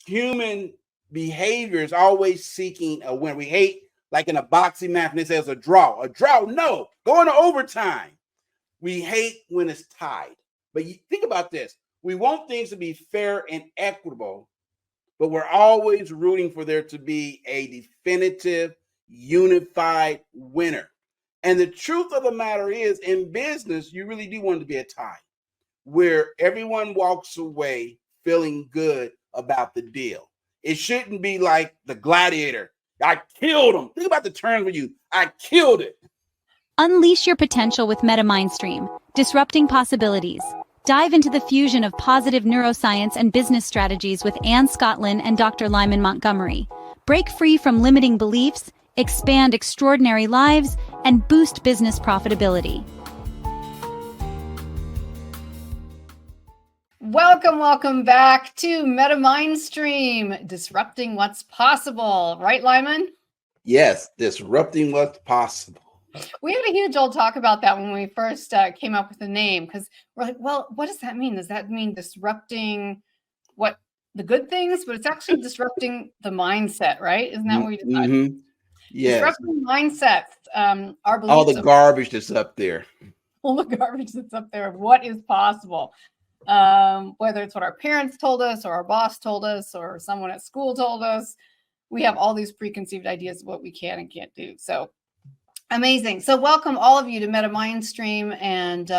human behavior is always seeking a win. We hate, like in a boxing match, and it says a draw. A draw, no, going to overtime. We hate when it's tied. But you think about this. We want things to be fair and equitable, but we're always rooting for there to be a definitive, unified winner. And the truth of the matter is, in business, you really do want it to be a tie where everyone walks away feeling good about the deal. It shouldn't be like the gladiator. I killed him. Think about the terms for you. I killed it. Unleash your potential with MetaMindSream, disrupting possibilities. Dive into the fusion of positive neuroscience and business strategies with Scottlin and Dr. Lyman Montgomery. Break free from limiting beliefs, expand extraordinary lives, and boost business profitability. Welcome back to MetaMindSream, disrupting what's possible. Right, Lyman? Yes, disrupting what's possible. We had a huge old talk about that when we first came up with the name, because we're like, well, what does that mean? Does that mean disrupting what the good things? But it's actually disrupting the mindset, right? Isn't that what we decided? Mm-hmm. Yes. Disrupting mindsets, our beliefs. All the garbage that's up there. All the garbage that's up there of what is possible. Whether it's what our parents told us or our boss told us or someone at school told us, we have all these preconceived ideas of what we can and can't do. So amazing. So welcome all of you to MetaMindSream and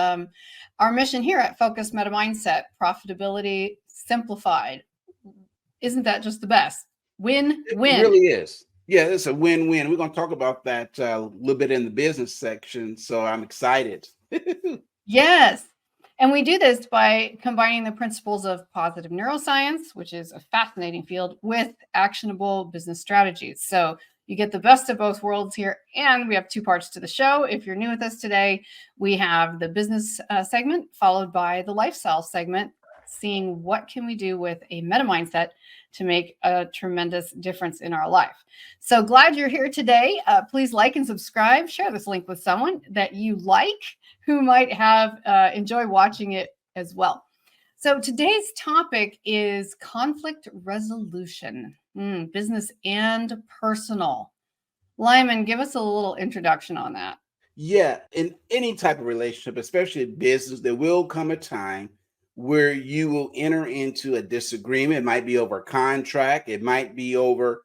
our mission here at Focused MetaMindset, profitability simplified. Isn't that just the best? Win-win. It really is. Yeah, it's a win-win. We're going to talk about that a little bit in the business section. So I'm excited. Yes. And we do this by combining the principles of positive neuroscience, which is a fascinating field, with actionable business strategies. So you get the best of both worlds here. And we have two parts to the show. If you're new with us today, we have the business segment followed by the lifestyle segment, seeing what can we do with a meta mindset to make a tremendous difference in our life. So glad you're here today. Please like and subscribe. Share this link with someone that you like who might have enjoy watching it as well. So today's topic is conflict resolution, business and personal. Lyman, give us a little introduction on that. Yeah, in any type of relationship, especially in business, there will come a time where you will enter into a disagreement. It might be over a contract. It might be over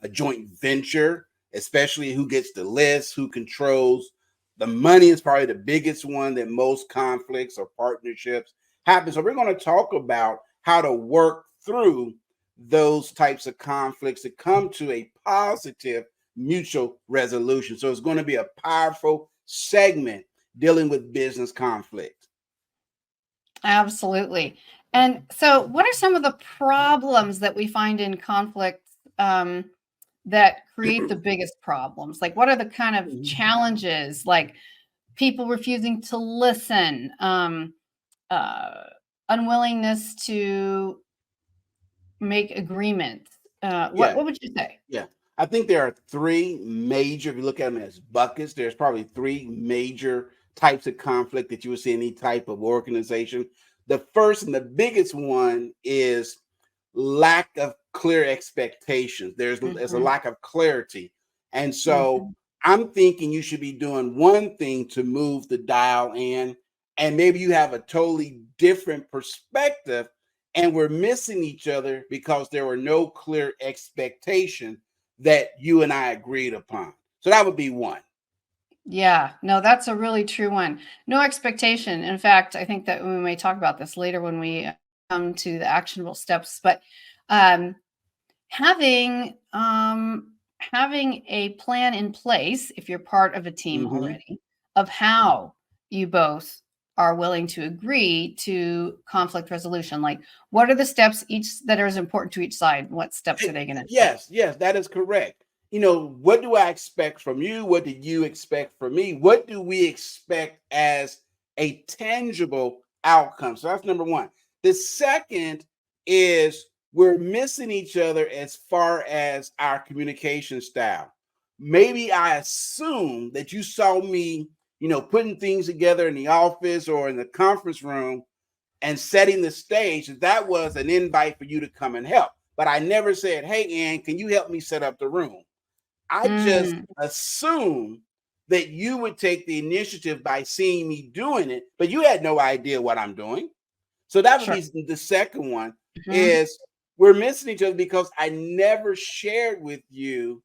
a joint venture, especially who gets the list, who controls the money is probably the biggest one that most conflicts or partnerships happen. So we're going to talk about how to work through those types of conflicts to come to a positive mutual resolution. So it's going to be a powerful segment dealing with business conflict. Absolutely. And so what are some of the problems that we find in conflicts that create the biggest problems? Like, what are the kind of challenges, like people refusing to listen, unwillingness to make agreements? What would you say? Yeah, I think there are three major, if you look at them as buckets, there's probably three major types of conflict that you would see in any type of organization. The first and the biggest one is lack of clear expectations. There's a lack of clarity. And so I'm thinking you should be doing one thing to move the dial in, and maybe you have a totally different perspective, and we're missing each other because there were no clear expectation that you and I agreed upon. So that would be one. Yeah, no, that's a really true one. No expectation. In fact, I think that we may talk about this later when we come to the actionable steps, but having a plan in place, if you're part of a team already, of how you both are willing to agree to conflict resolution. Like, what are the steps each that are as important to each side? What steps are they going to take? Yes, that is correct. You know, what do I expect from you? What do you expect from me? What do we expect as a tangible outcome? So that's number one. The second is we're missing each other as far as our communication style. Maybe I assume that you saw me, putting things together in the office or in the conference room and setting the stage. That was an invite for you to come and help. but I never said, hey, Ann, can you help me set up the room? I just Mm, assumed that you would take the initiative by seeing me doing it, but you had no idea what I'm doing. So that would sure. be the second one Mhm. is we're missing each other because I never shared with you.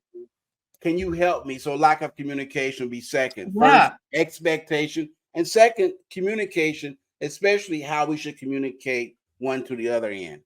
Can you help me? So lack of communication would be second. First, Yeah. expectation. And second, communication, especially how we should communicate one to the other end.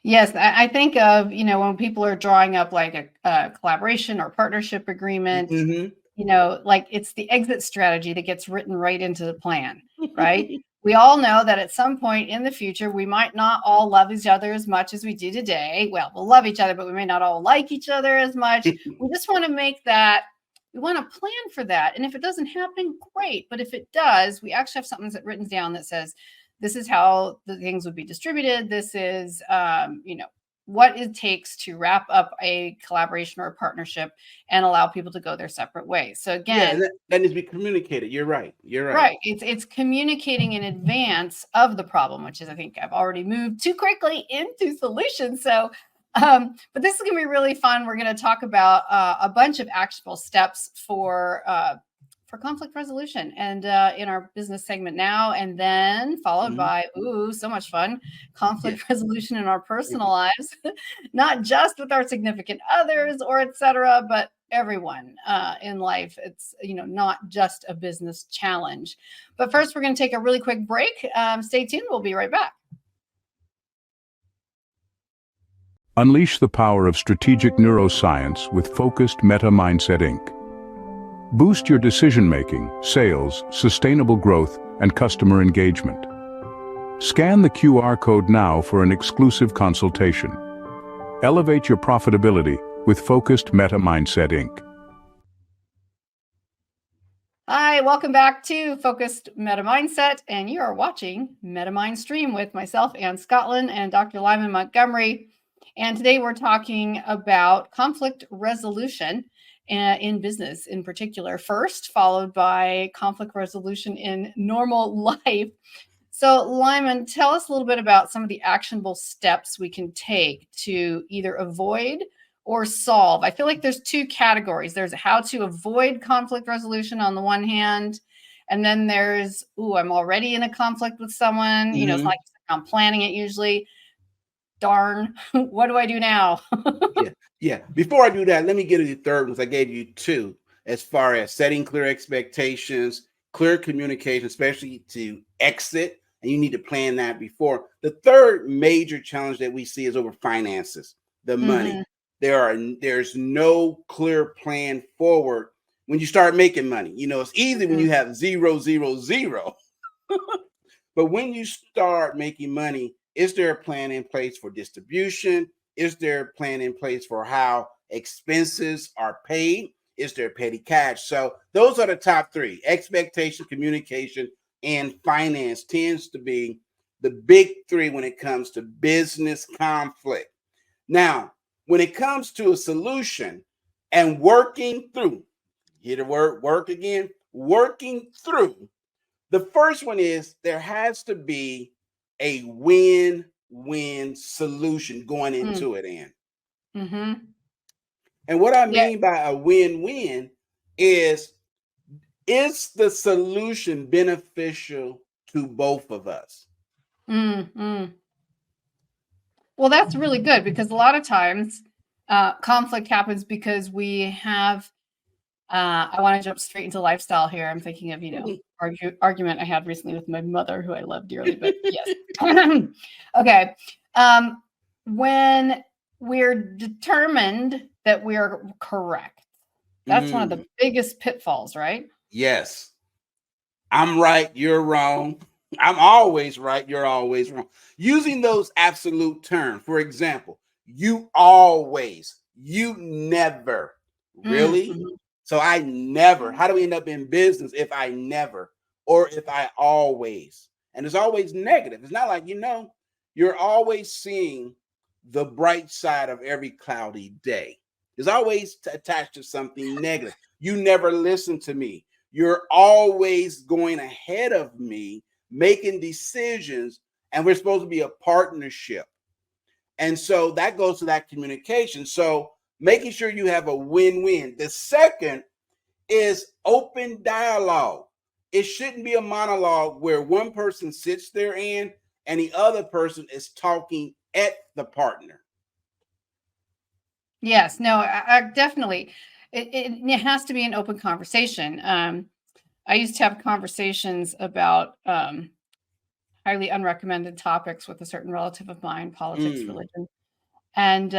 Yes, I think of, when people are drawing up like a collaboration or partnership agreement, Mm-hmm. like it's the exit strategy that gets written right into the plan, right? We all know that at some point in the future, we might not all love each other as much as we do today. Well, we'll love each other, but we may not all like each other as much. We just want to we want to plan for that. And if it doesn't happen, great. But if it does, we actually have something that's written down that says, this is how the things would be distributed. This is, what it takes to wrap up a collaboration or a partnership and allow people to go their separate ways. So Yeah, again, that needs to be communicated. You're right. You're right. right, it's communicating in advance of the problem, which is, I think I've already moved too quickly into solutions. So, but this is going to be really fun. We're going to talk about a bunch of actionable steps for conflict resolution, and in our business segment now, and then followed Mhm. by so much fun, Yeah. conflict resolution in our personal lives, not just with our significant others or etc., but everyone in life. It's not just a business challenge. But first, we're going to take a really quick break. Stay tuned. We'll be right back. Unleash the power of strategic neuroscience with Focused MetaMindset Inc. Boost your decision-making, sales, sustainable growth, and customer engagement. Scan the QR code now for an exclusive consultation. Elevate your profitability with Focused MetaMindset Inc. Hi, welcome back to Focused MetaMindset, and you are watching MetaMindSream with myself, Ann Scottlin, and Dr. Lyman Montgomery. And today we're talking about conflict resolution in business in particular first, followed by conflict resolution in normal life. So, Lyman, tell us a little bit about some of the actionable steps we can take to either avoid or solve. I feel like there's two categories. There's how to avoid conflict resolution on the one hand, and then there's, I'm already in a conflict with someone. It's not like I'm planning it usually. Darn, what do I do now? Yeah. Before I do that, let me get to the third ones. I gave you two as far as setting clear expectations, clear communication, especially to exit. And you need to plan that before. The third major challenge that we see is over finances, the money. Mhm. There's no clear plan forward when you start making money. It's easy when you have 0, 0, 0. But when you start making money, is there a plan in place for distribution? Is there a plan in place for how expenses are paid? Is there petty cash? So those are the top three: expectation, communication, and finance tends to be the big three when it comes to business conflict. Now, when it comes to a solution and working through, hear the word work again, working through, the first one is there has to be a win-win solution going into it, Ann. Mhm. And what I Yeah. mean by a win-win is the solution beneficial to both of us? Mm. Well, that's really good because a lot of times conflict happens because we have. I want to jump straight into lifestyle here. I'm thinking of argument I had recently with my mother, who I love dearly. But yes, okay. When we're determined that we're correct, that's one of the biggest pitfalls, right? Yes. I'm right, you're wrong. I'm always right, you're always wrong. Using those absolute terms. For example, you always, you never. Really? Mhm. So I never. How do we end up in business if I never or if I always? And it's always negative. It's not like, you're always seeing the bright side of every cloudy day. It's always attached to something negative. You never listen to me. You're always going ahead of me, making decisions, and we're supposed to be a partnership. And so that goes to that communication. So making sure you have a win-win. The second is open dialogue. It shouldn't be a monologue where one person sits there and the other person is talking at the partner. Yes, no, I definitely. It has to be an open conversation. I used to have conversations about highly unrecommended topics with a certain relative of mine, politics, religion, and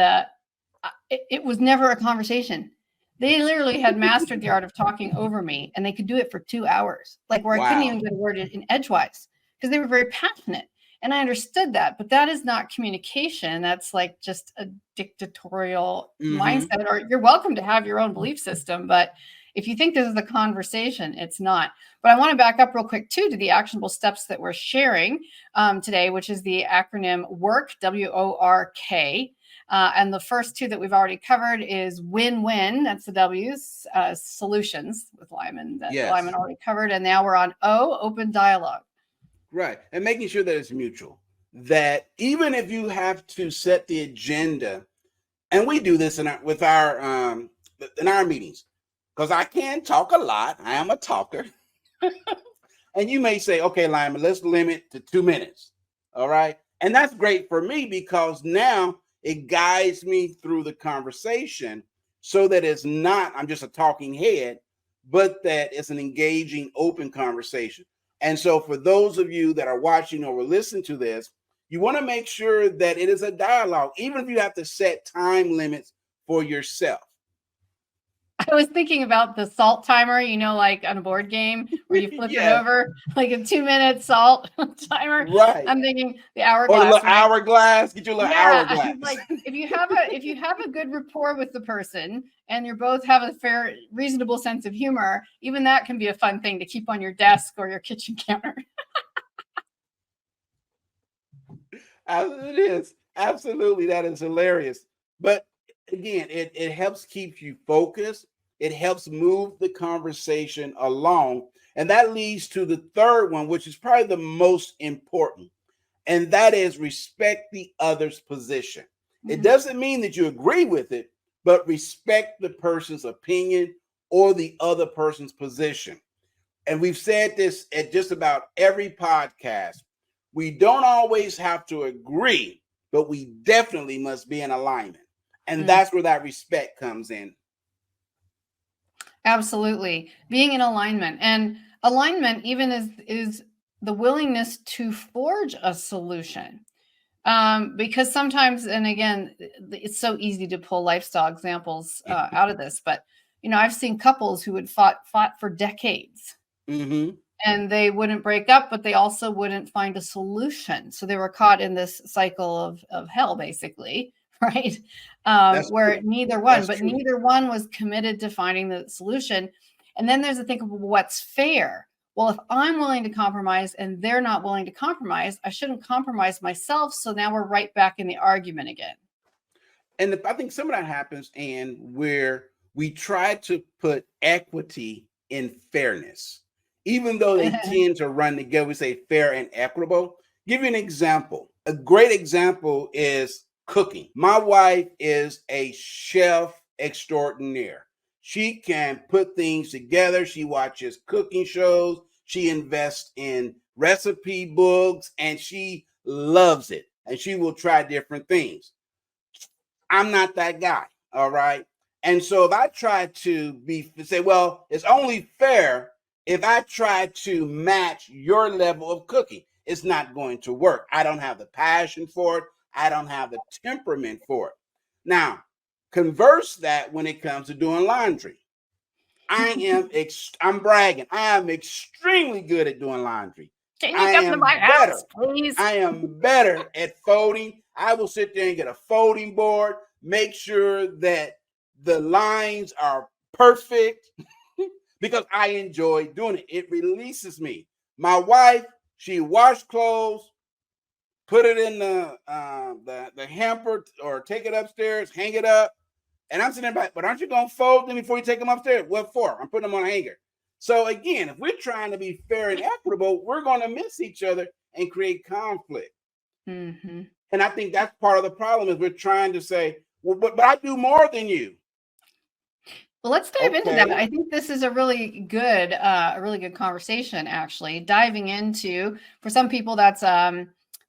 it was never a conversation. They literally had mastered the art of talking over me, and they could do it for 2 hours, like where I couldn't even get a word in edgewise because they were very passionate. And I understood that, but that is not communication. That's like just a dictatorial mindset, or you're welcome to have your own belief system. But if you think this is a conversation, it's not. But I want to back up real quick, too, to the actionable steps that we're sharing today, which is the acronym WORK, WORK. And the first two that we've already covered is win-win. That's the W's, solutions with Lyman that Lyman already covered. And now we're on O, open dialogue. Right. And making sure that it's mutual, that even if you have to set the agenda, and we do this in our meetings, because I can talk a lot. I am a talker. And you may say, okay, Lyman, let's limit to 2 minutes. All right. And that's great for me because now it guides me through the conversation so that it's not, I'm just a talking head, but that it's an engaging, open conversation. And so for those of you that are watching or will listen to this, you want to make sure that it is a dialogue, even if you have to set time limits for yourself. I was thinking about the salt timer, like on a board game where you flip it over, like a 2-minute salt timer. Right. I'm thinking the hourglass. Or a little hourglass. Get your little hourglass. Like if you have a good rapport with the person and you both have a fair, reasonable sense of humor, even that can be a fun thing to keep on your desk or your kitchen counter. It is. Absolutely. That is hilarious. But again, it helps keep you focused. It helps move the conversation along. And that leads to the third one, which is probably the most important. And that is respect the other's position. It doesn't mean that you agree with it, but respect the person's opinion or the other person's position. And we've said this at just about every podcast. We don't always have to agree, but we definitely must be in alignment. And that's where that respect comes in. Absolutely. Being in alignment. And alignment even is the willingness to forge a solution. Because sometimes, and again, it's so easy to pull lifestyle examples out of this, but I've seen couples who had fought for decades. And they wouldn't break up, but they also wouldn't find a solution. So they were caught in this cycle of hell, basically, right? Where neither one was committed to finding the solution. And then there's the thing of what's fair. Well, if I'm willing to compromise and they're not willing to compromise, I shouldn't compromise myself. So now we're right back in the argument again. And I think some of that happens where we try to put equity in fairness. Even though they tend to run together, we say fair and equitable. Give you an example. A great example is cooking. My wife is a chef extraordinaire. She can put things together. She watches cooking shows. She invests in recipe books and she loves it. And she will try different things. I'm not that guy. All right. And so if I try to say, well, it's only fair if I try to match your level of cooking, it's not going to work. I don't have the passion for it. I don't have the temperament for it. Now, converse that when it comes to doing laundry. I'm bragging. I am extremely good at doing laundry. Can you come to my house, please? I am better at folding. I will sit there and get a folding board, make sure that the lines are perfect. Because I enjoy doing it. It releases me. My wife, she washed clothes, put it in the hamper or take it upstairs, hang it up. And I'm sitting there, but aren't you going to fold them before you take them upstairs? What for? I'm putting them on a hanger. So again, if we're trying to be fair and equitable, we're going to miss each other and create conflict. And I think that's part of the problem is we're trying to say, well, but I do more than you. Well, let's dive into that. I think this is a really good conversation, actually. Diving into, for some people, that's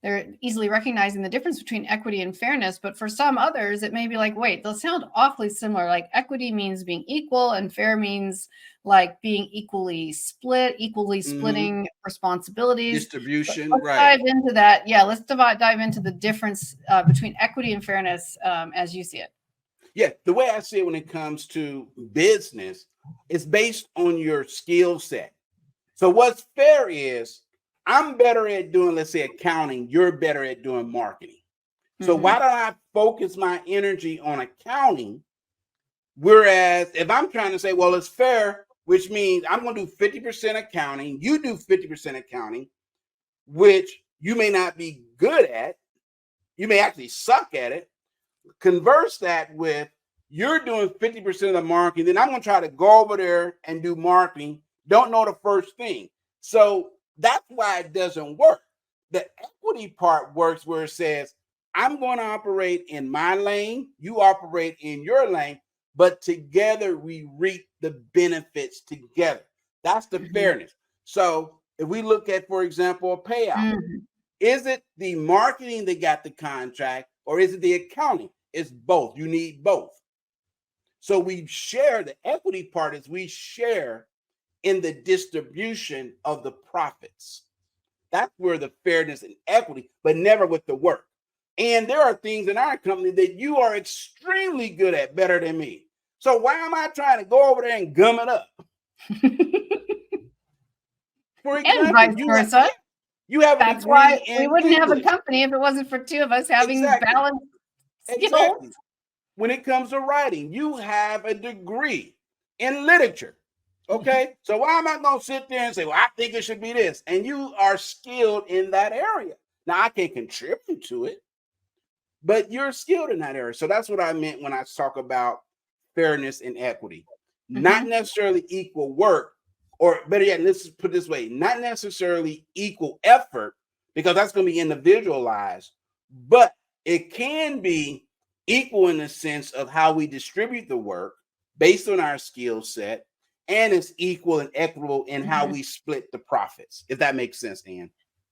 they're easily recognizing the difference between equity and fairness. But for some others, it may be like, wait, they'll sound awfully similar. Like equity means being equal, and fair means like being equally splitting responsibilities. Distribution, let's right. dive into that. Yeah, let's dive into the difference between equity and fairness as you see it. Yeah, the way I see it when it comes to business is based on your skill set. So what's fair is I'm better at doing, let's say, accounting. You're better at doing marketing. So why don't I focus my energy on accounting? Whereas if I'm trying to say, well, it's fair, which means I'm going to do 50% accounting, you do 50% accounting, which you may not be good at. You may actually suck at it. Converse that with you're doing 50% of the marketing, then I'm going to try to go over there and do marketing. Don't know the first thing. So that's why it doesn't work. The equity part works where it says, I'm going to operate in my lane, you operate in your lane, but together we reap the benefits together. That's the fairness. So if we look at, for example, a payout, is it the marketing that got the contract or is it the accounting? It's both. You need both. So we share, the equity part is we share in the distribution of the profits. That's where the fairness and equity, but never with the work. And there are things in our company that you are extremely good at, better than me. So why am I trying to go over there and gum it up? For example, and vice versa. You have a That's degree why we in wouldn't English. have a company if it wasn't for two of us having balanced skills. Exactly. When it comes to writing, you have a degree in literature. Okay. So why am I going to sit there and say, well, I think it should be this? And you are skilled in that area. Now, I can contribute to it, but you're skilled in that area. So that's what I meant when I talk about fairness and equity. Not necessarily equal work, or better yet, let's put it this way, not necessarily equal effort, because that's going to be individualized, but it can be equal in the sense of how we distribute the work based on our skill set, and it's equal and equitable in how we split the profits, if that makes sense, Ann.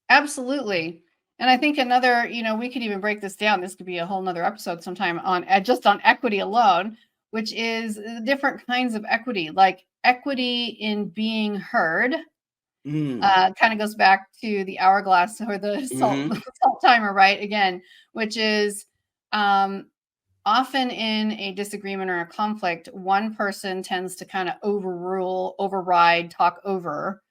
Absolutely. And I think another, we could even break this down. This could be a whole nother episode sometime on just on equity alone, which is different kinds of equity, like equity in being heard. Kind of goes back to the hourglass or the salt timer, right? Again, which is often in a disagreement or a conflict, one person tends to kind of overrule, override, talk over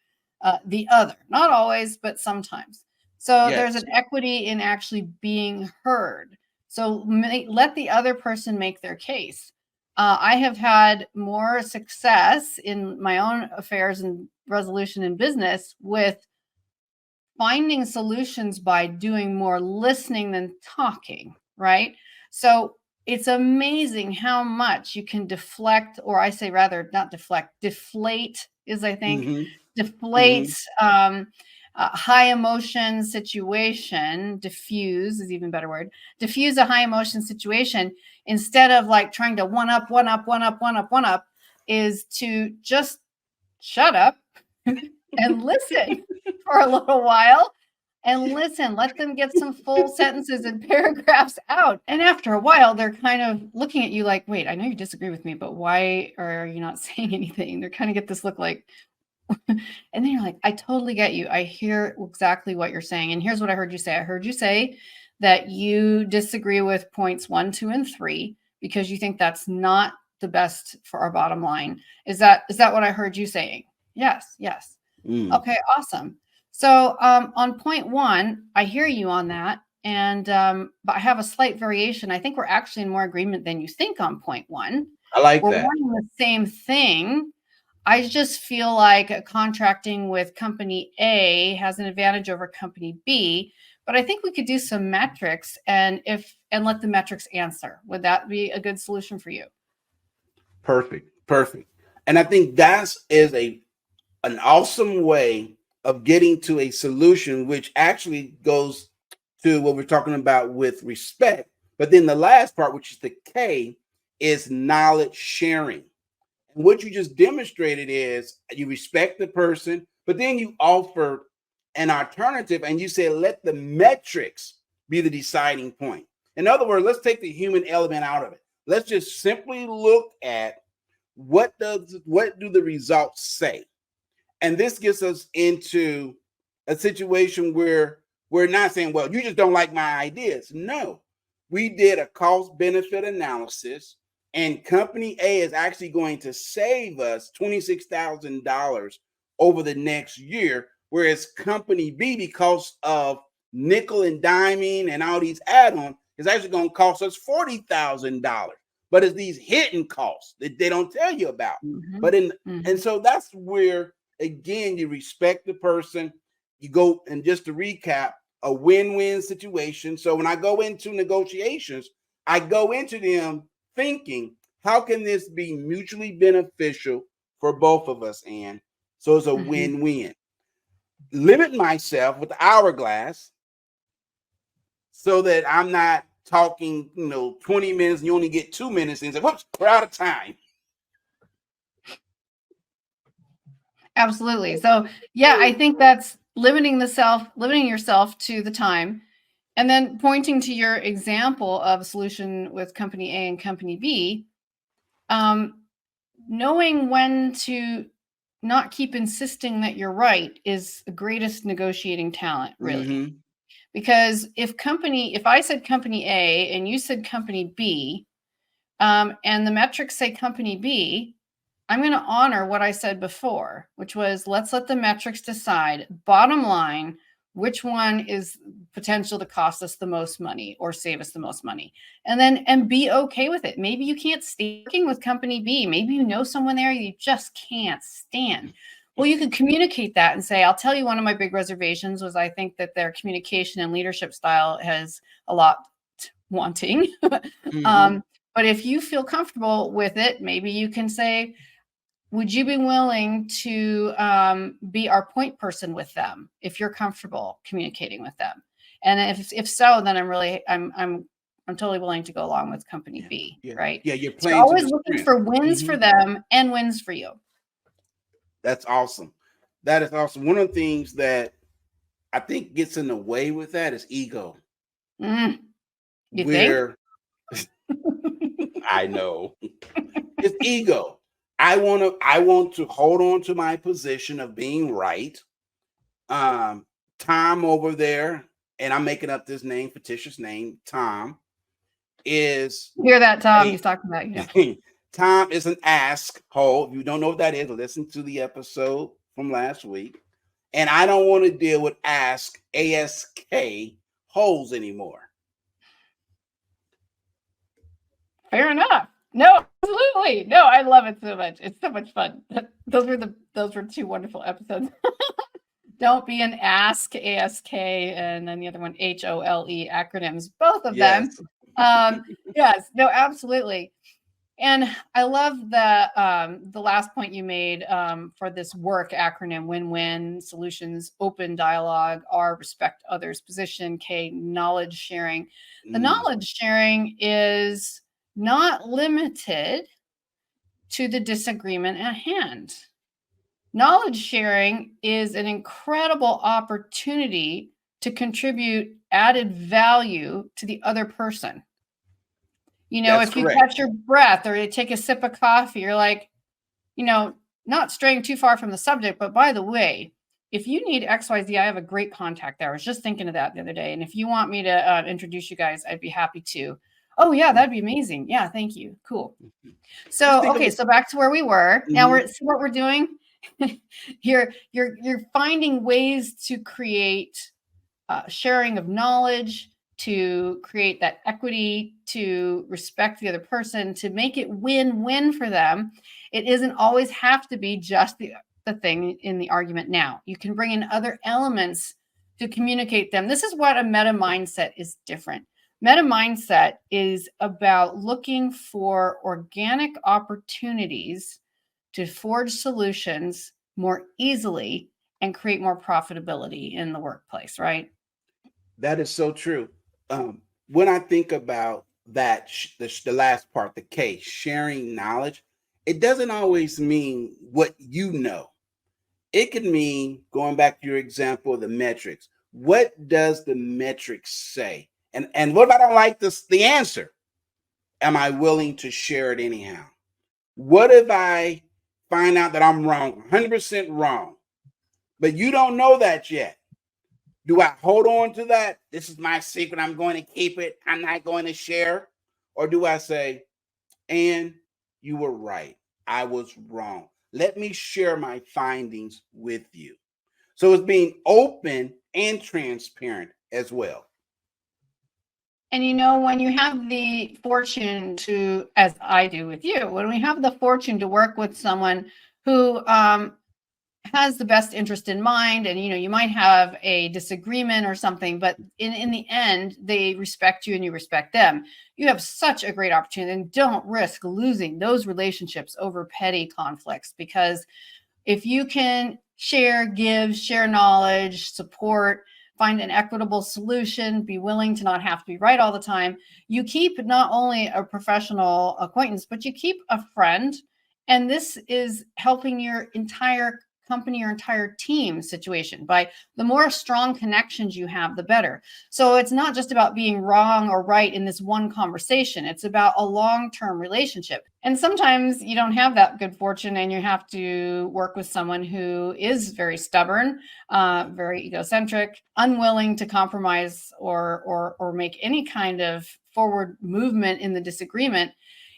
the other. Not always, but sometimes. So there's an equity in actually being heard. So let the other person make their case. I have had more success in my own affairs and resolution in business with finding solutions by doing more listening than talking, right? So it's amazing how much you can deflect, or I say rather not deflect, deflate is, I think, deflates high emotion situation. Diffuse is even better word. Diffuse a high emotion situation instead of like trying to one up, is to just shut up and listen for a little while and listen. Let them get some full sentences and paragraphs out. And after a while, they're kind of looking at you like, wait, I know you disagree with me, but why are you not saying anything? They're kind of get this look like, and then you're like, I totally get you. I hear exactly what you're saying. And here's what I heard you say. I heard you say that you disagree with points 1, 2, and 3 because you think that's not the best for our bottom line. Is that what I heard you saying? Yes. Okay, awesome. So on point 1, I hear you on that. And but I have a slight variation. I think we're actually in more agreement than you think on point 1. I like we're that. We're wanting the same thing. I just feel like contracting with company A has an advantage over company B, but I think we could do some metrics and let the metrics answer. Would that be a good solution for you? Perfect. And I think that is an awesome way of getting to a solution, which actually goes to what we're talking about with respect. But then the last part, which is the K, is knowledge sharing. And what you just demonstrated is you respect the person, but then you offer an alternative and you say, let the metrics be the deciding point. In other words, let's take the human element out of it. Let's just simply look at what do the results say? And this gets us into a situation where we're not saying, well, you just don't like my ideas. No, we did a cost benefit analysis, and company A is actually going to save us $26,000 over the next year, whereas company B, because of nickel and diming and all these add-ons, is actually going to cost us $40,000. But it's these hidden costs that they don't tell you about. Mhm. But Mhm. and so that's where, again, you respect the person. You go, and just to recap, a win-win situation. So when I go into negotiations, I go into them thinking, how can this be mutually beneficial for both of us, Ann? So it's a Mhm. win-win. Limit myself with the hourglass so that I'm not talking, 20 minutes and you only get 2 minutes and say, whoops, we're out of time. Absolutely. So yeah, I think that's limiting yourself to the time, and then pointing to your example of a solution with company A and company B, knowing when to not keep insisting that you're right is the greatest negotiating talent, really. Mm-hmm. Because if I said company A and you said company B, and the metrics say company B, I'm going to honor what I said before, which was, let's let the metrics decide, bottom line, which one is potential to cost us the most money or save us the most money. And be okay with it. Maybe you can't stay working with company B. Maybe you know someone there you just can't stand. Well, you could communicate that and say, I'll tell you, one of my big reservations was I think that their communication and leadership style has a lot wanting. Mm-hmm. But if you feel comfortable with it, maybe you can say, would you be willing to be our point person with them if you're comfortable communicating with them? And if so, then I'm totally willing to go along with company B, Yeah. right? Yeah, you're So you're playing to always the looking strength. for wins for Mm-hmm. them and wins for you. That's awesome. That is awesome. One of the things that I think gets in the way with that is ego. You think? Where I know it's ego. I want to hold on to my position of being right. Tom over there, and I'm making up this name, fictitious name, Tom, is Hear that, Tom? a He's talking about you. Tom is an ask hole. If you don't know what that is, listen to the episode from last week. And I don't want to deal with ask holes anymore. Fair enough. No, absolutely. No, I love it so much. It's so much fun. Those were two wonderful episodes. Don't be an ask, ASK, and then the other one, HOLE acronyms, both of them. Yes, no, absolutely. And I love the last point you made for this work acronym: win-win, solutions, open dialogue, R, respect others, position, K, knowledge sharing. The knowledge sharing is not limited to the disagreement at hand. Knowledge sharing is an incredible opportunity to contribute added value to the other person. That's If you correct. catch your breath or you take a sip of coffee, you're like, not straying too far from the subject, but by the way, if you need XYZ, I have a great contact there. I was just thinking of that the other day. And if you want me to introduce you guys, I'd be happy to. Oh, yeah, that'd be amazing. Yeah, thank you. Cool. So, okay, so back to where we were. Now see what we're doing? You're finding ways to create sharing of knowledge, to create that equity, to respect the other person, to make it win-win for them. It doesn't always have to be just the thing in the argument now. You can bring in other elements to communicate them. This is what a meta mindset is different. Meta mindset is about looking for organic opportunities to forge solutions more easily and create more profitability in the workplace, right? That is so true. When I think about that, the last part, the case, sharing knowledge, it doesn't always mean what you know. It could mean, going back to your example of the metrics. What does the metrics say? And what if I don't like the answer? Am I willing to share it anyhow? What if I find out that I'm wrong, 100% wrong, but you don't know that yet? Do I hold on to that? This is my secret. I'm going to keep it. I'm not going to share. Or do I say, and you were right. I was wrong. Let me share my findings with you. So it's being open and transparent as well. And when you have the fortune to, as I do with you, when we have the fortune to work with someone who has the best interest in mind, and you might have a disagreement or something, but in the end, they respect you and you respect them. You have such a great opportunity, and don't risk losing those relationships over petty conflicts, because if you can share knowledge, support, find an equitable solution, be willing to not have to be right all the time, you keep not only a professional acquaintance, but you keep a friend. And this is helping your entire company, your entire team situation. By the more strong connections you have, the better. So it's not just about being wrong or right in this one conversation. It's about a long-term relationship. And sometimes you don't have that good fortune, and you have to work with someone who is very stubborn, very egocentric, unwilling to compromise or make any kind of forward movement in the disagreement.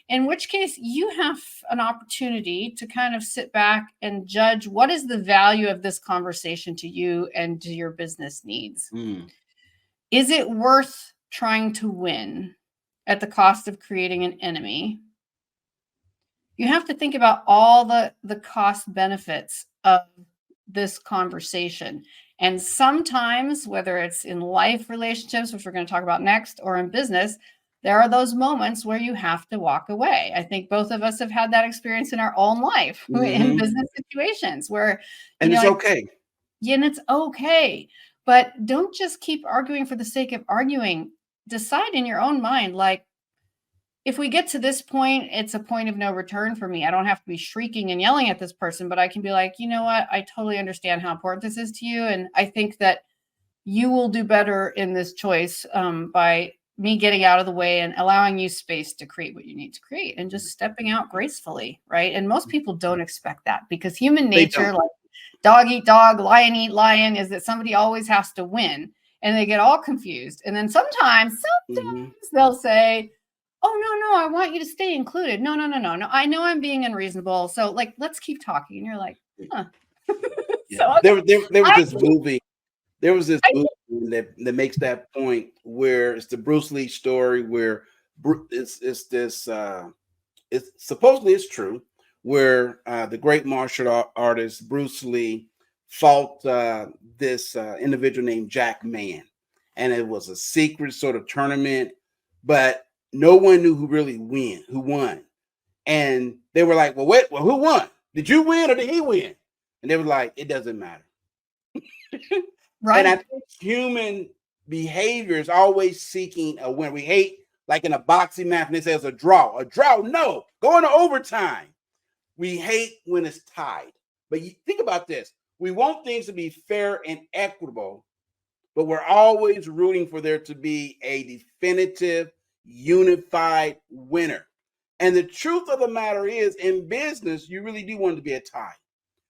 In which case, you have an opportunity to kind of sit back and judge, what is the value of this conversation to you and to your business needs? Is it worth trying to win at the cost of creating an enemy? You have to think about all the cost benefits of this conversation. And sometimes, whether it's in life relationships, which we're going to talk about next, or in business, there are those moments where you have to walk away. I think both of us have had that experience in our own life, in business situations where, and it's okay. Yeah, and it's okay. But don't just keep arguing for the sake of arguing. Decide in your own mind, like, if we get to this point, it's a point of no return for me. I don't have to be shrieking and yelling at this person, but I can be like, you know what? I totally understand how important this is to you. And I think that you will do better in this choice by me getting out of the way and allowing you space to create what you need to create, and just stepping out gracefully, right? And most people don't expect that, because human nature, like dog eat dog, lion eat lion, is that somebody always has to win, and they get all confused. And then sometimes they'll say, oh, no, I want you to stay included. No, I know I'm being unreasonable. So, like, let's keep talking. And you're like, huh. So there was this movie. There was this movie that makes that point, where it's the Bruce Lee story, where it's supposedly it's true, where the great martial artist Bruce Lee fought this individual named Jack Man, and it was a secret sort of tournament, but no one knew who won. And they were like, well, who won? Did you win or did he win? And they were like, it doesn't matter. Right. And I think human behavior is always seeking a win. We hate, like in a boxing match, and it says a draw. A draw, no, go into overtime. We hate when it's tied. But you think about this. We want things to be fair and equitable, but we're always rooting for there to be a definitive, unified winner. And the truth of the matter is, in business, you really do want it to be a tie,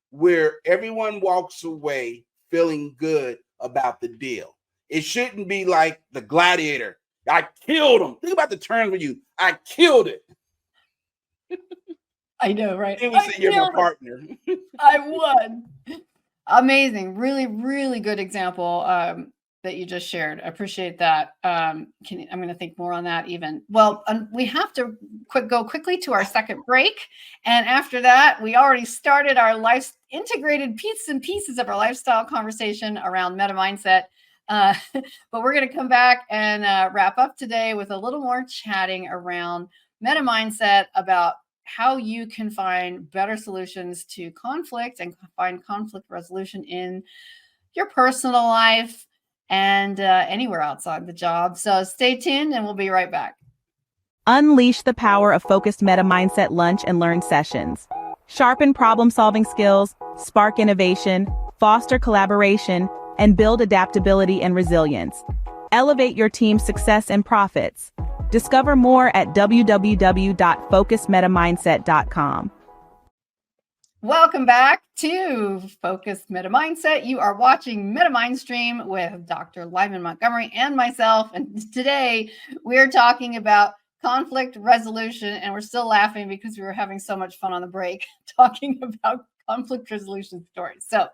where everyone walks away feeling good about the deal. It shouldn't be like the gladiator. I killed him. Think about the terms when I killed it. I know, right? It was you're my partner. I won. Amazing. Really, really good example that you just shared. I appreciate that. I'm going to think more on that even. Well, we have to go quickly to our second break. And after that, we already started our integrated pieces of our lifestyle conversation around MetaMindset. But we're going to come back and wrap up today with a little more chatting around MetaMindset, about how you can find better solutions to conflict and find conflict resolution in your personal life. and anywhere outside the job. So stay tuned and we'll be right back. Unleash the power of focused MetaMindset lunch and learn sessions. Sharpen problem-solving skills, spark innovation, foster collaboration, and build adaptability and resilience. Elevate your team's success and profits. Discover more at www.focusedmetamindset.com. Welcome back to Focused MetaMindset. You are watching MetaMindStream with Dr. Lyman Montgomery and myself. And today we're talking about conflict resolution. And we're still laughing because we were having so much fun on the break talking about conflict resolution stories. So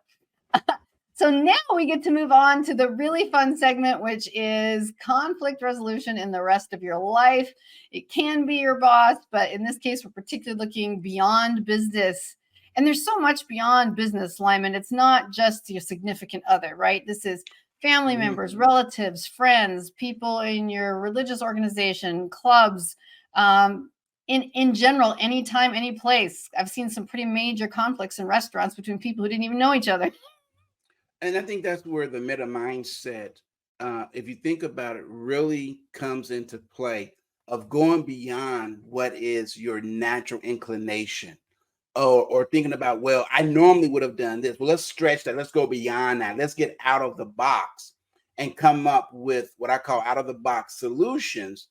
now we get to move on to the really fun segment, which is conflict resolution in the rest of your life. It can be your boss, but in this case, we're particularly looking beyond business. And there's so much beyond business, Lyman. It's not just your significant other, right? This is family members, relatives, friends, people in your religious organization, clubs, in general, anytime, any place. I've seen some pretty major conflicts in restaurants between people who didn't even know each other. And I think that's where the meta mindset, if you think about it, really comes into play of going beyond what is your natural inclination, or thinking about, well, I normally would have done this. Well, let's stretch that. Let's go beyond that. Let's get out of the box and come up with what I call out of the box solutions.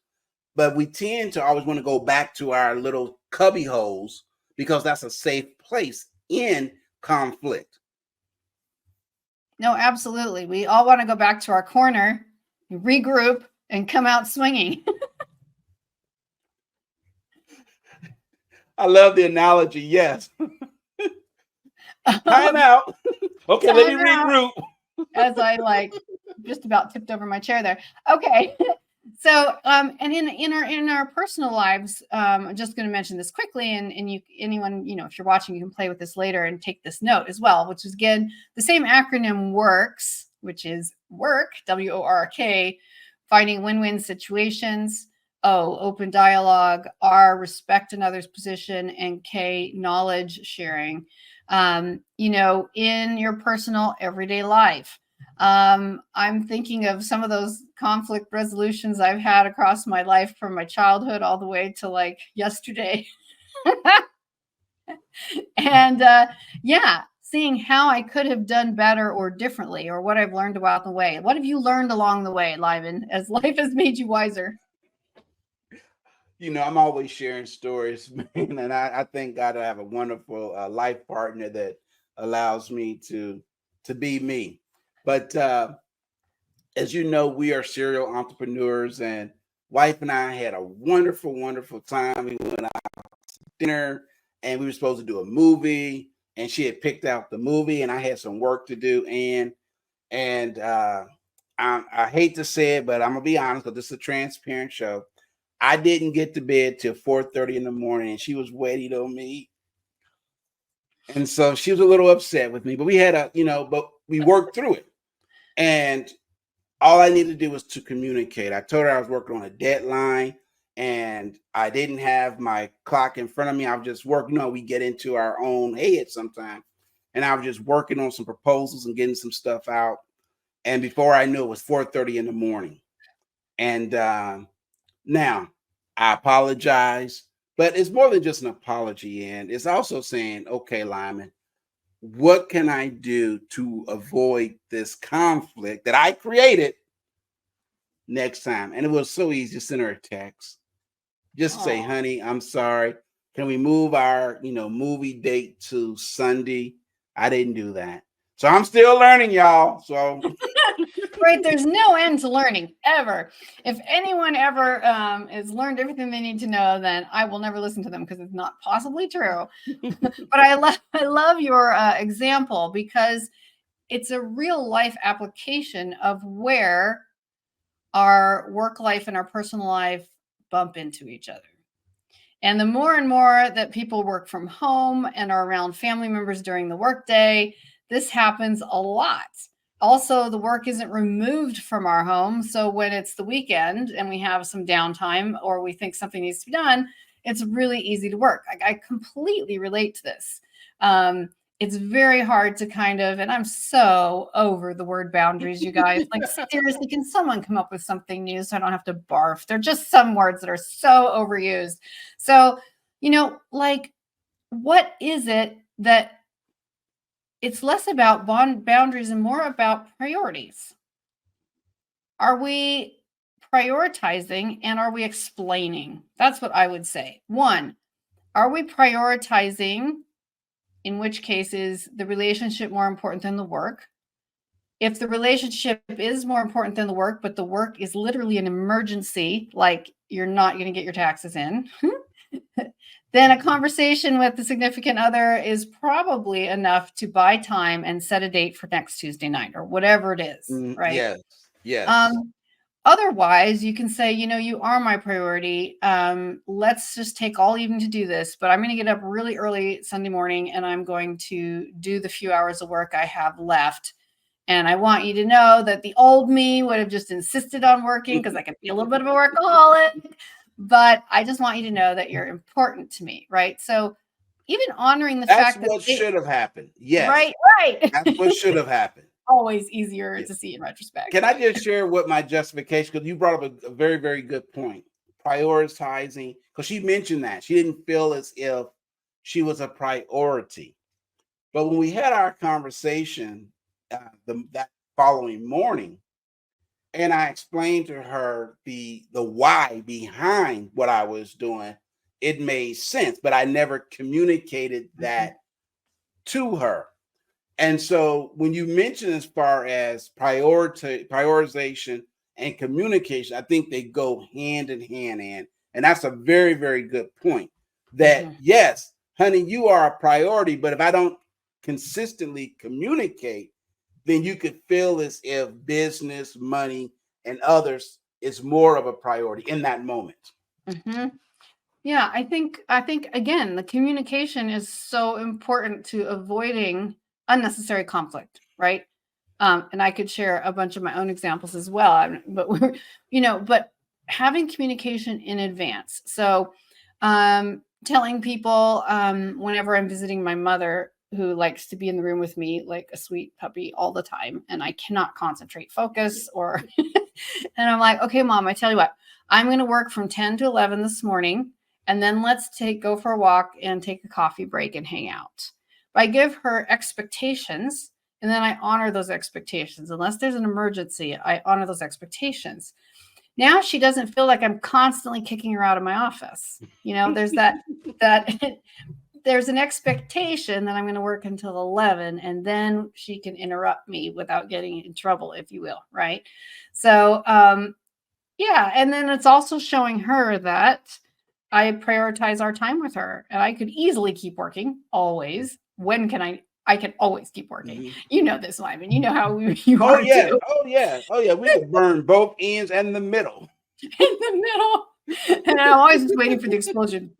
But we tend to always want to go back to our little cubby holes because that's a safe place in conflict. No, absolutely. We all want to go back to our corner, regroup, and come out swinging. I love the analogy. Yes. Time out. Okay, let me regroup. As I just about tipped over my chair there. Okay. So, and in our personal lives, I'm just going to mention this quickly, and anyone, if you're watching, you can play with this later and take this note as well, which is, again, the same acronym WORKS, which is work, WORK, finding win-win situations, O, open dialogue, R, respect another's position, and K, knowledge sharing, in your personal everyday life. I'm thinking of some of those conflict resolutions I've had across my life from my childhood all the way to yesterday. And seeing how I could have done better or differently, or what I've learned about the way. What have you learned along the way, Lyman, as life has made you wiser? I'm always sharing stories, man, and I thank God I have a wonderful life partner that allows me to be me. But as you know, we are serial entrepreneurs, and wife and I had a wonderful, wonderful time. We went out to dinner, and we were supposed to do a movie, and she had picked out the movie, and I had some work to do. And I hate to say it, but I'm gonna be honest, because this is a transparent show. I didn't get to bed till 4:30 in the morning, and she was waiting on me. And so she was a little upset with me, but we had but we worked through it. And all I needed to do was to communicate. I told her I was working on a deadline, and I didn't have my clock in front of me. I was just working on, we get into our own head sometimes. And I was just working on some proposals and getting some stuff out. And before I knew it was 4:30 in the morning. And now I apologize, but it's more than just an apology. And it's also saying, okay, Lyman, what can I do to avoid this conflict that I created next time? And it was so easy to send her a text. Just say, honey, I'm sorry. Can we move our, movie date to Sunday? I didn't do that. So I'm still learning, y'all. So right, there's no end to learning ever. If anyone ever has learned everything they need to know, then I will never listen to them because it's not possibly true. But I love your example, because it's a real life application of where our work life and our personal life bump into each other. And the more and more that people work from home and are around family members during the workday, this happens a lot. Also, the work isn't removed from our home. So when it's the weekend and we have some downtime, or we think something needs to be done, it's really easy to work. I completely relate to this. it's very hard to kind of, and I'm so over the word boundaries, you guys. Like, seriously, can someone come up with something new so I don't have to barf? They're just some words that are so overused. So, like, what is it that it's less about boundaries and more about priorities? Are we prioritizing and are we explaining? That's what I would say. One, are we prioritizing, in which case is the relationship more important than the work? If the relationship is more important than the work, but the work is literally an emergency, like you're not going to get your taxes in, then a conversation with the significant other is probably enough to buy time and set a date for next Tuesday night or whatever it is, right? Yes. Yes. Otherwise, you can say, you are my priority. Let's just take all evening to do this, but I'm going to get up really early Sunday morning and I'm going to do the few hours of work I have left. And I want you to know that the old me would have just insisted on working because I can be a little bit of a workaholic, but I just want you to know that you're important to me, right? So even honoring the fact that that's what should have happened. Yes. Right. That's what should have happened. Always easier to see in retrospect. Can I just share what my justification, because you brought up a very, very good point. Prioritizing, because she mentioned that. She didn't feel as if she was a priority. But when we had our conversation that following morning, and I explained to her the why behind what I was doing, it made sense, but I never communicated that to her. And so when you mention as far as prioritization and communication, I think they go hand in hand. And that's a very, very good point that, yes, honey, you are a priority, but if I don't consistently communicate, then you could feel as if business, money, and others is more of a priority in that moment. Yeah, I think again, the communication is so important to avoiding unnecessary conflict, right? And I could share a bunch of my own examples as well, but but having communication in advance. So, telling people whenever I'm visiting my mother, who likes to be in the room with me like a sweet puppy all the time, and I cannot concentrate, focus, or and I'm like, okay, Mom, I tell you what, I'm going to work from 10 to 11 this morning, and then let's go for a walk and take a coffee break and hang out. I give her expectations, and then I honor those expectations. Unless there's an emergency, I honor those expectations. Now she doesn't feel like I'm constantly kicking her out of my office. There's that there's an expectation that I'm going to work until 11, and then she can interrupt me without getting in trouble, if you will, right? So, yeah, and then it's also showing her that I prioritize our time with her, and I could easily keep working always. When can I can always keep working. You know this, Lyman. You know how you are too. Oh yeah. We could burn both ends and the middle. In the middle. And I'm always just waiting for the explosion.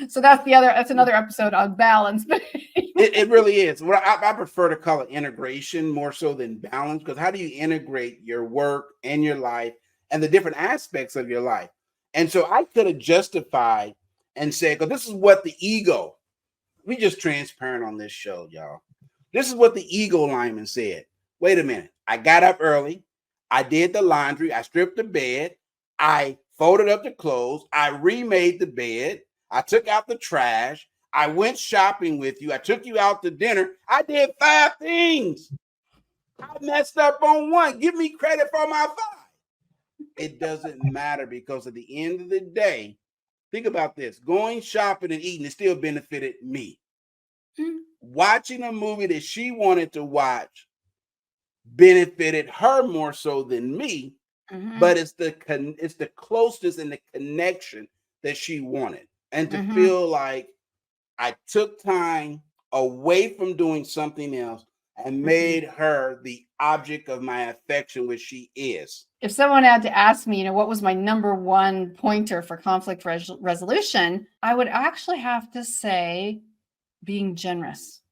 So that's another episode on balance. It really is. Well, I prefer to call it integration more so than balance, because how do you integrate your work and your life and the different aspects of your life? And so I could have justified and said, because this is what the ego, we just transparent on this show, y'all. This is what the ego Lyman said. Wait a minute. I got up early. I did the laundry. I stripped the bed. I folded up the clothes. I remade the bed. I took out the trash. I went shopping with you. I took you out to dinner. I did 5 things. I messed up on 1. Give me credit for my 5. It doesn't matter, because at the end of the day, think about this. Going shopping and eating, it still benefited me. Watching a movie that she wanted to watch benefited her more so than me. But it's the closeness and the connection that she wanted. And to feel like I took time away from doing something else and made her the object of my affection, which she is. If someone had to ask me, what was my number one pointer for conflict resolution, I would actually have to say being generous.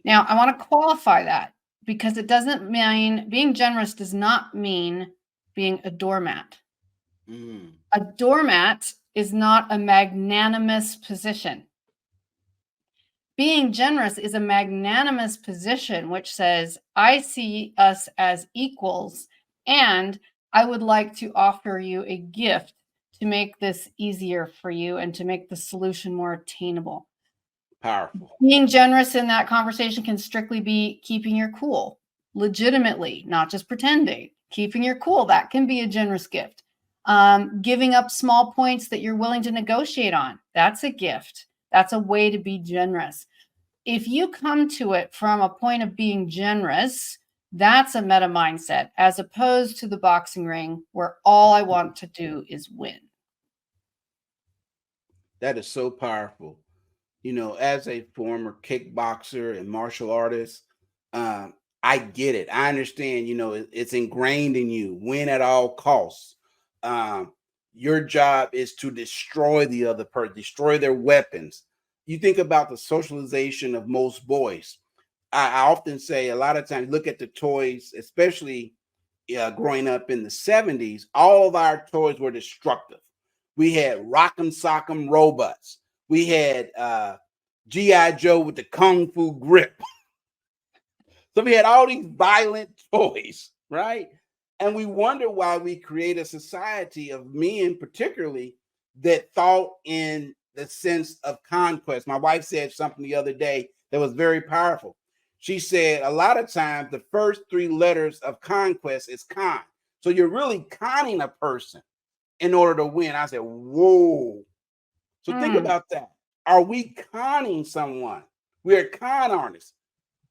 Now, I want to qualify that, because it doesn't mean being generous does not mean being a doormat. A doormat is not a magnanimous position. Being generous is a magnanimous position, which says, I see us as equals, and I would like to offer you a gift to make this easier for you and to make the solution more attainable. Powerful. Being generous in that conversation can strictly be keeping your cool, legitimately, not just pretending. Keeping your cool, that can be a generous gift. Giving up small points that you're willing to negotiate on, that's a gift. That's a way to be generous. If you come to it from a point of being generous, that's a meta mindset, as opposed to the boxing ring where all I want to do is win. That is so powerful. You know, as a former kickboxer and martial artist, I get it. I understand, you know, it's ingrained in you, win at all costs. Your job is to destroy the other person, destroy their weapons. You think about the socialization of most boys. I often say a lot of times, look at the toys, especially growing up in the 70s, all of our toys were destructive. We had Rock'em Sock'em robots. We had G.I. Joe with the Kung Fu grip. So we had all these violent toys, right? And we wonder why we create a society of men, particularly, that thought in the sense of conquest. My wife said something the other day that was very powerful. She said a lot of times the first 3 letters of conquest is con. So you're really conning a person in order to win. I said, whoa. So think about that. Are we conning someone? We're con artists.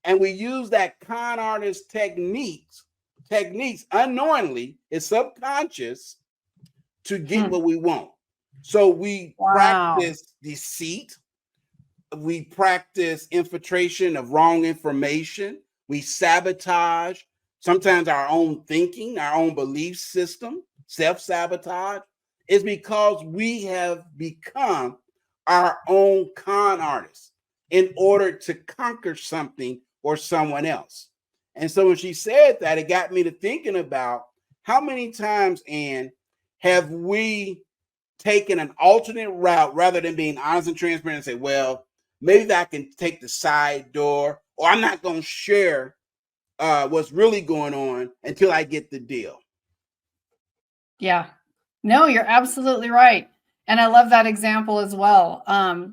And we use that con artist techniques unknowingly, it's subconscious, to get what we want. So we practice deceit. We practice infiltration of wrong information. We sabotage sometimes our own thinking, our own belief system, self-sabotage. It's because we have become our own con artists in order to conquer something or someone else. And so when she said that, it got me to thinking about how many times, Ann, have we taken an alternate route rather than being honest and transparent and say, well, maybe I can take the side door, or I'm not going to share what's really going on until I get the deal. Yeah, no, you're absolutely right. And I love that example as well.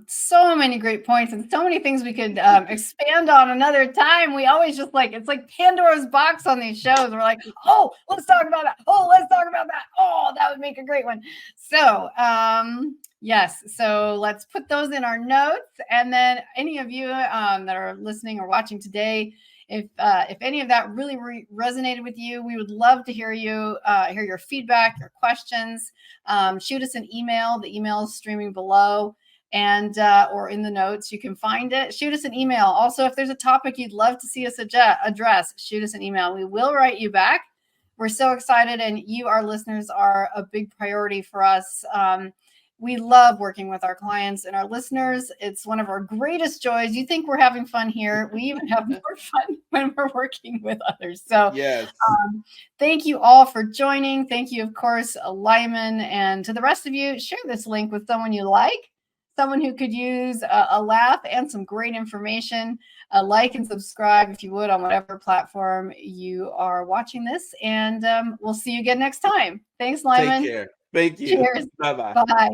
So many great points and so many things we could expand on another time. We always just it's like Pandora's box on these shows. We're like, oh, let's talk about that. Oh, let's talk about that. Oh, that would make a great one. So yes, so let's put those in our notes. And then any of you that are listening or watching today, if any of that really resonated with you, we would love to hear your feedback, your questions. Shoot us an email. The email is streaming below, and or in the notes. You can find it. Shoot us an email. Also, if there's a topic you'd love to see us address, shoot us an email. We will write you back. We're so excited, and you, our listeners, are a big priority for us. We love working with our clients and our listeners. It's one of our greatest joys. You think we're having fun here. We even have more fun when we're working with others. So yes. Thank you all for joining. Thank you, of course, Lyman. And to the rest of you, share this link with someone you like, someone who could use a laugh and some great information. Like and subscribe, if you would, on whatever platform you are watching this. And we'll see you again next time. Thanks, Lyman. Take care. Thank you. Cheers. Bye-bye. Bye.